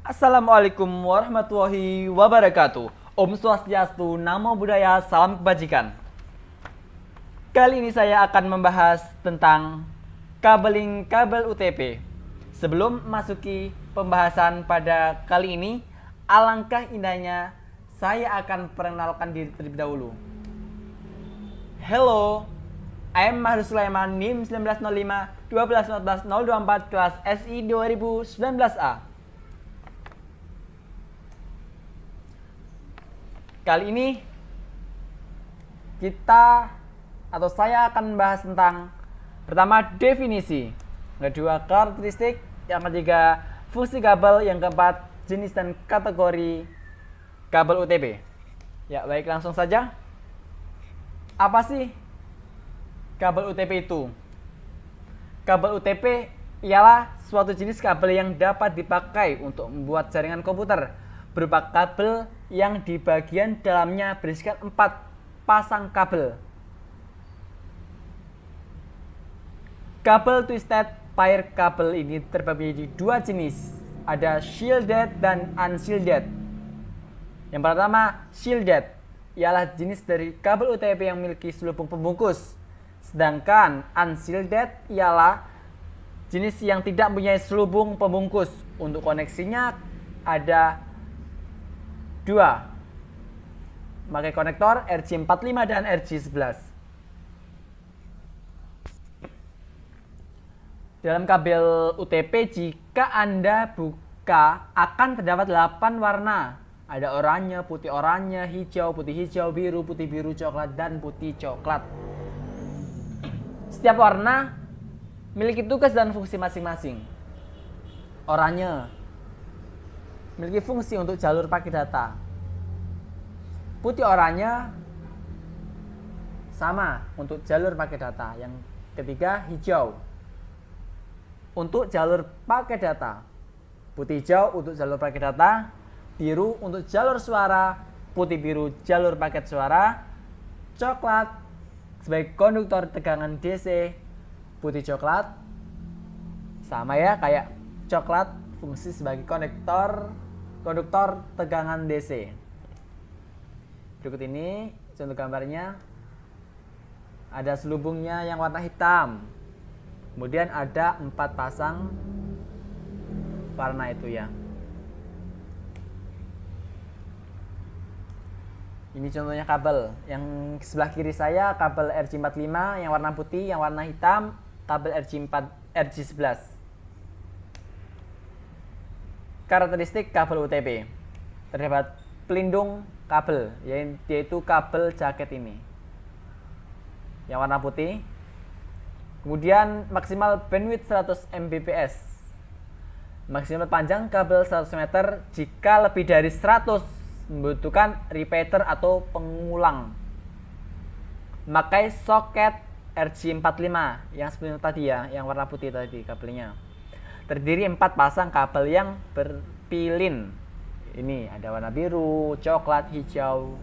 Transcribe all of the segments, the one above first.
Assalamualaikum warahmatullahi wabarakatuh. Om Swastiastu, Namo Buddhaya, salam kebajikan. Kali ini saya akan membahas tentang kabeling kabel UTP. Sebelum memasuki pembahasan pada kali ini, alangkah indahnya saya akan perkenalkan diri terlebih dahulu. Hello, I am Mahrus Sulaiman, NIM 1905 1214 024 kelas SI 2019A. Kali ini saya akan membahas tentang pertama definisi, kedua karakteristik, yang ketiga fungsi kabel, yang keempat jenis dan kategori kabel UTP. Ya, baik, langsung saja. Apa sih kabel UTP itu? Kabel UTP ialah suatu jenis kabel yang dapat dipakai untuk membuat jaringan komputer, berupa kabel yang di bagian dalamnya berisikan 4 pasang kabel. Kabel twisted pair kabel ini terbagi menjadi 2 jenis, ada shielded dan unshielded. Yang pertama, shielded ialah jenis dari kabel UTP yang memiliki selubung pembungkus, sedangkan unshielded ialah jenis yang tidak mempunyai selubung pembungkus. Untuk koneksinya ada 2, pakai konektor RJ45 dan RJ11. Dalam kabel UTP, jika Anda buka, akan terdapat 8 warna. Ada oranye, putih oranye, hijau, putih hijau, biru, putih biru, coklat, dan putih coklat. Setiap warna memiliki tugas dan fungsi masing-masing. Oranye memiliki fungsi untuk jalur paket data. Putih oranye sama untuk jalur paket data. Yang ketiga, hijau untuk jalur paket data. Putih hijau untuk jalur paket data. Biru untuk jalur suara. Putih biru jalur paket suara. Coklat sebagai konduktor tegangan DC. Putih coklat sama ya, kayak coklat, fungsi sebagai konduktor tegangan DC. Berikut ini contoh gambarnya. Ada selubungnya yang warna hitam. Kemudian ada 4 pasang warna itu ya. Ini contohnya kabel. Yang sebelah kiri saya kabel RJ45 yang warna putih, yang warna hitam kabel RJ11. Karakteristik kabel UTP. Terdapat pelindung kabel, yaitu kabel jaket ini yang warna putih. Kemudian maksimal bandwidth 100 Mbps. Maksimal panjang kabel 100 meter. Jika lebih dari 100 membutuhkan repeater atau pengulang. Memakai soket RJ45 yang seperti tadi ya, yang warna putih tadi kabelnya. Terdiri 4 pasang kabel yang berpilin. Ini ada warna biru, coklat, hijau.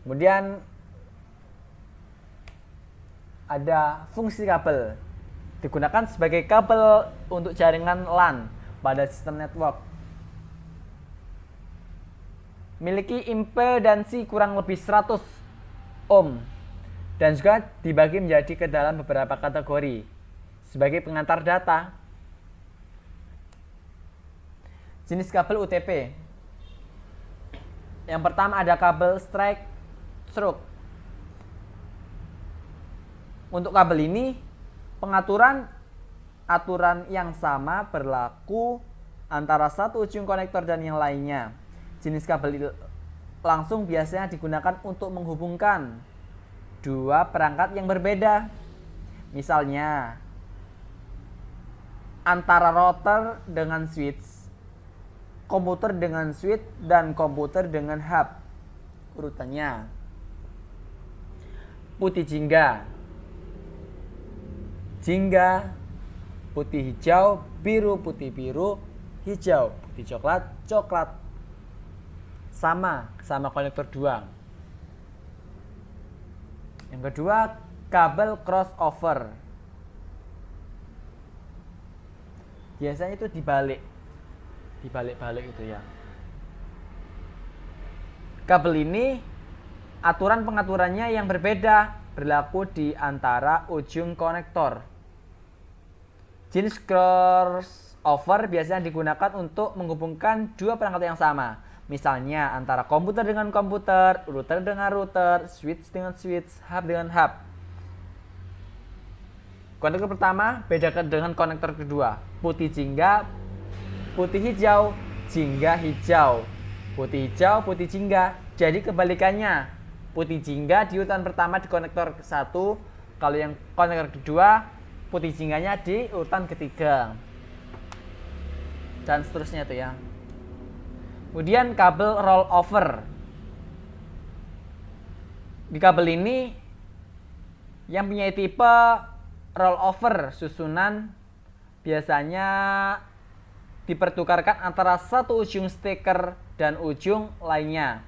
Kemudian ada fungsi kabel. Digunakan sebagai kabel untuk jaringan LAN pada sistem network. Memiliki impedansi kurang lebih 100 ohm. Dan juga dibagi menjadi ke dalam beberapa kategori sebagai pengantar data. Jenis kabel UTP. Yang pertama ada kabel strike through. Untuk kabel ini, aturan yang sama berlaku antara satu ujung konektor dan yang lainnya. Jenis kabel langsung biasanya digunakan untuk menghubungkan 2 perangkat yang berbeda. Misalnya antara router dengan switch, komputer dengan switch, dan komputer dengan hub. Urutannya putih jingga, putih hijau, biru, putih biru, hijau, putih coklat, coklat. Sama konektor 2. Yang kedua, kabel crossover. biasanya itu dibalik itu ya. Kabel ini aturan pengaturannya yang berbeda berlaku di antara ujung konektor. Jenis crossover biasanya digunakan untuk menghubungkan dua perangkat yang sama. Misalnya antara komputer dengan komputer, router dengan router, switch dengan switch, hub dengan hub. Konektor pertama bedakan dengan konektor kedua. Putih jingga, putih hijau, jingga hijau. Putih hijau, putih jingga. Jadi kebalikannya. Putih jingga di urutan pertama di konektor ke-1, kalau yang konektor kedua putih jingganya di urutan ketiga. Dan seterusnya itu ya. Kemudian kabel rollover. Di kabel ini yang punya tipe rollover susunan biasanya dipertukarkan antara satu ujung steker dan ujung lainnya.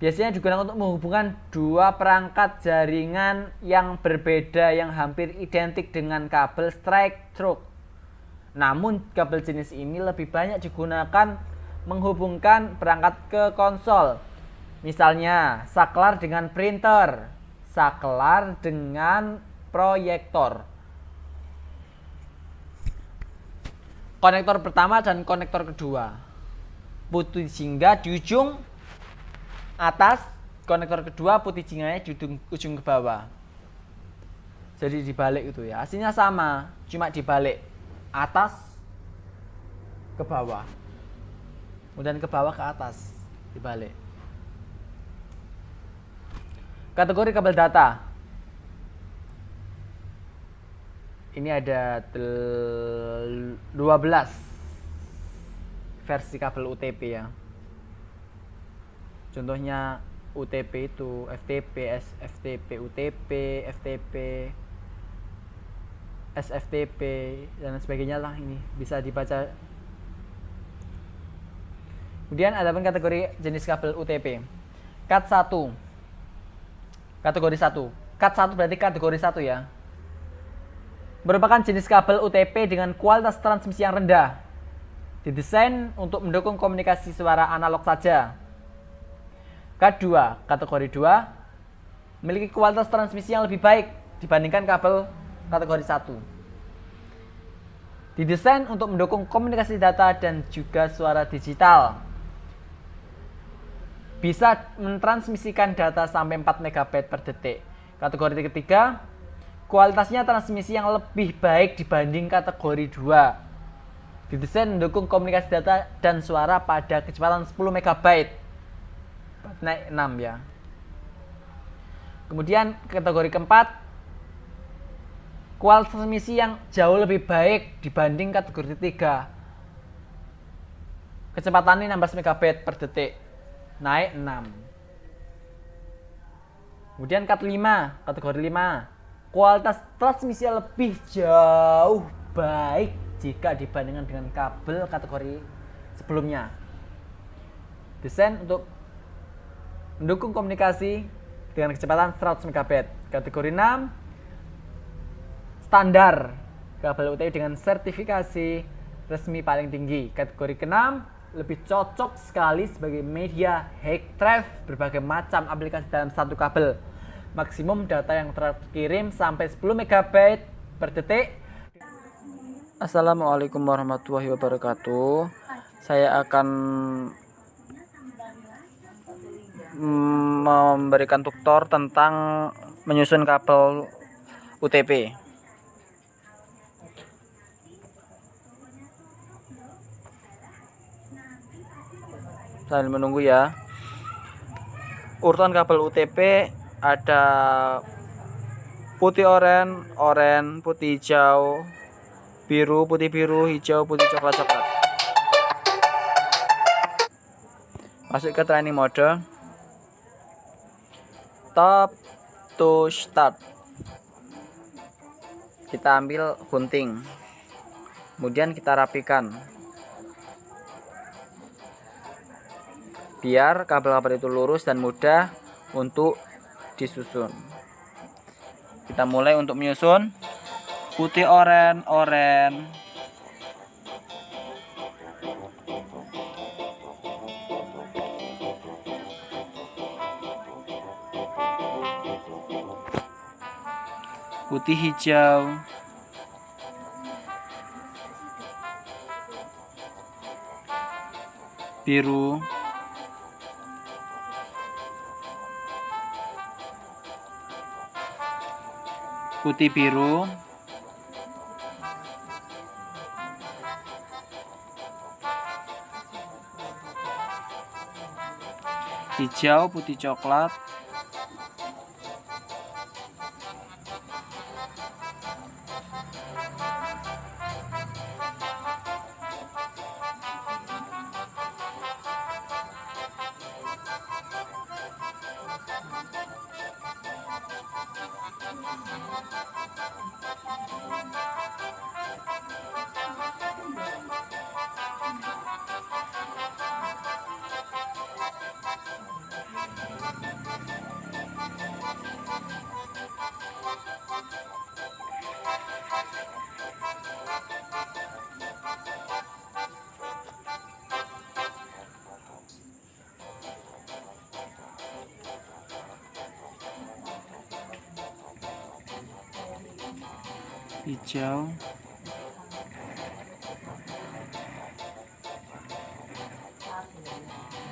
Biasanya digunakan untuk menghubungkan dua perangkat jaringan yang berbeda yang hampir identik dengan kabel strike through. Namun kabel jenis ini lebih banyak digunakan menghubungkan perangkat ke konsol. Misalnya saklar dengan printer, saklar dengan proyektor. Konektor pertama dan konektor kedua. Putih jingga di ujung atas, konektor kedua putih jingganya di ujung ke bawah. Jadi dibalik itu ya. Aslinya sama, cuma dibalik. Atas ke bawah. Kemudian ke bawah ke atas, dibalik. Kategori kabel data. Ini ada 12 versi kabel UTP ya. Contohnya UTP itu FTP, SFTP, UTP, FTP, SFTP dan sebagainya lah, ini bisa dibaca. Kemudian ada pun kategori jenis kabel UTP. Cat 1. Kategori 1. Cat 1 berarti kategori 1 ya. Merupakan jenis kabel UTP dengan kualitas transmisi yang rendah. Didesain untuk mendukung komunikasi suara analog saja. K2, kategori 2, memiliki kualitas transmisi yang lebih baik dibandingkan kabel kategori 1. Didesain untuk mendukung komunikasi data dan juga suara digital. Bisa mentransmisikan data sampai 4 MB per detik. Kategori ketiga, kualitasnya transmisi yang lebih baik dibanding kategori 2. Didesain mendukung komunikasi data dan suara pada kecepatan 10 MB. Naik 6 ya. Kemudian kategori keempat, kualitas transmisi yang jauh lebih baik dibanding kategori 3. Kecepatannya 16 MB per detik, naik 6. Kemudian kat 5, kategori 5, kualitas transmisi yang lebih jauh baik jika dibandingkan dengan kabel kategori sebelumnya. Desain untuk mendukung komunikasi dengan kecepatan 100 MB. Kategori 6, standar kabel UTP dengan sertifikasi resmi paling tinggi. Kategori ke-6, lebih cocok sekali sebagai media high drive berbagai macam aplikasi dalam satu kabel. Maksimum data yang terkirim sampai 10 MB per detik. Assalamualaikum warahmatullahi wabarakatuh. Saya akan memberikan tutor tentang menyusun kabel UTP. Sambil menunggu ya. Urutan kabel UTP ada putih oranye, putih hijau, biru, putih biru, hijau, putih coklat. Masuk ke training mode. Top to start. Kita ambil gunting, kemudian kita rapikan biar kabel-kabel itu lurus dan mudah untuk disusun. Kita mulai untuk menyusun. putih oren. Putih hijau. Biru. Putih biru. Hijau, putih coklat. Hijau.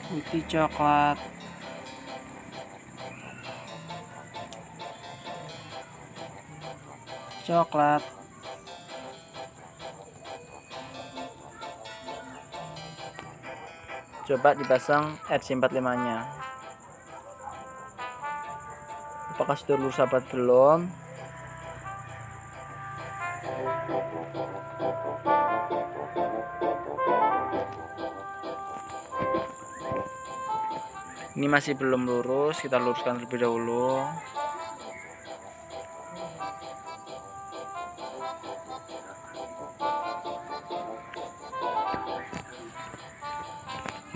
Putih coklat. Coklat. Coba dipasang RC45-nya. Apakah sudah lurus sahabat belum? Ini masih belum lurus, kita luruskan terlebih dahulu.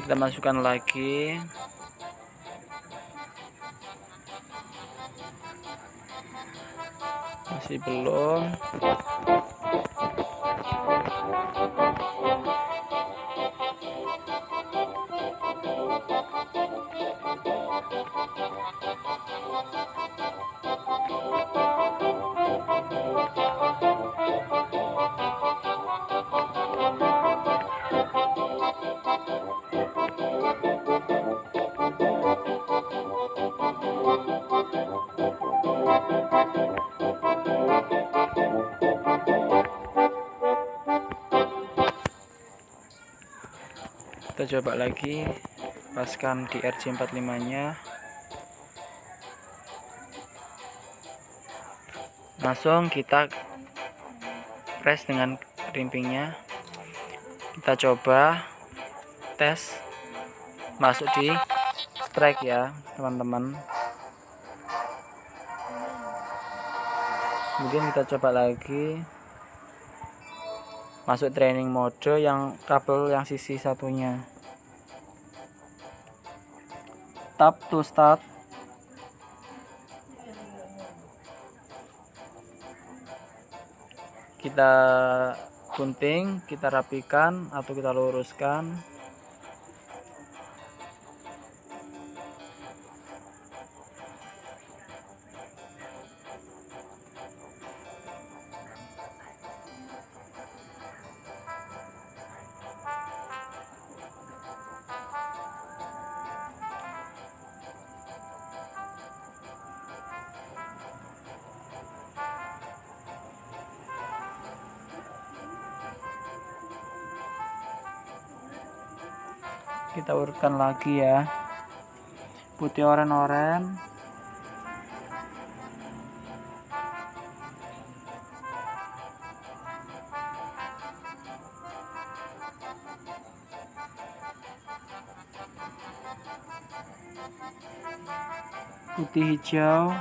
Kita masukkan lagi. Masih belum. Kita coba lagi, paskan di RC45-nya. Langsung kita press dengan rimpingnya. Kita coba tes masuk di strike ya teman-teman. Kemudian kita coba lagi masuk training mode yang kabel yang sisi satunya. Tap to start. Kita gunting, kita rapikan atau kita luruskan. Kita urutkan lagi ya, putih oren-oren, putih hijau,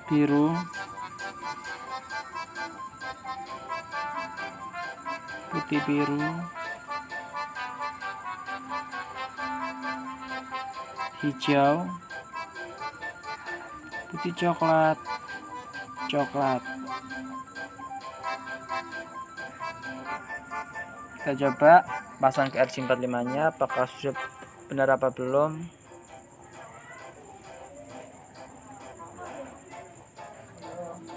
biru, putih biru, hijau, putih coklat, coklat. Kita coba pasang ke RJ45 nya, apakah sudah benar apa belum.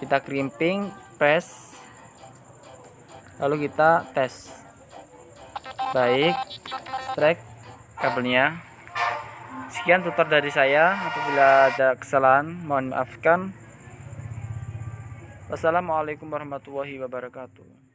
Kita crimping, press, lalu kita tes. Baik, strike kabelnya. Sekian tutor dari saya. Apabila ada kesalahan mohon maafkan. Wassalamualaikum warahmatullahi wabarakatuh.